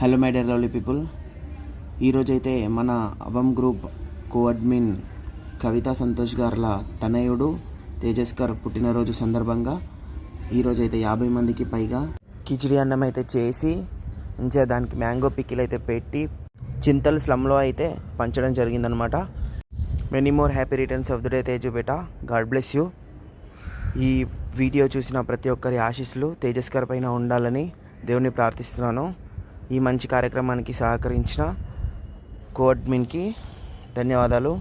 Hello my dear lovely people, ఈరోజైతే మన అవం group కోఅడ్మిన్ కవితా సంతోష్ గార్ల తనయుడు తేజస్ గారు పుట్టినరోజు సందర్భంగా ఈరోజైతే 50 మందికి పైగా కిచిడి అన్నం అయితే చేసి మంచిగా దానికి మ్యాంగో పికిల్ అయితే పెట్టి చింతల్ స్లమ్లో అయితే పంచడం జరిగిందనమాట. Many more happy returns of the day Teju beta, God bless you. ఈ వీడియో చూసిన ప్రతి ఒక్కరి ఆశీస్సులు తేజస్ గారి పైన ఉండాలని దేవుని ప్రార్థిస్తున్నాను. ఈ మంచి కార్యక్రమానికి సహకరించిన కోఅడ్మిన్కి ధన్యవాదాలు.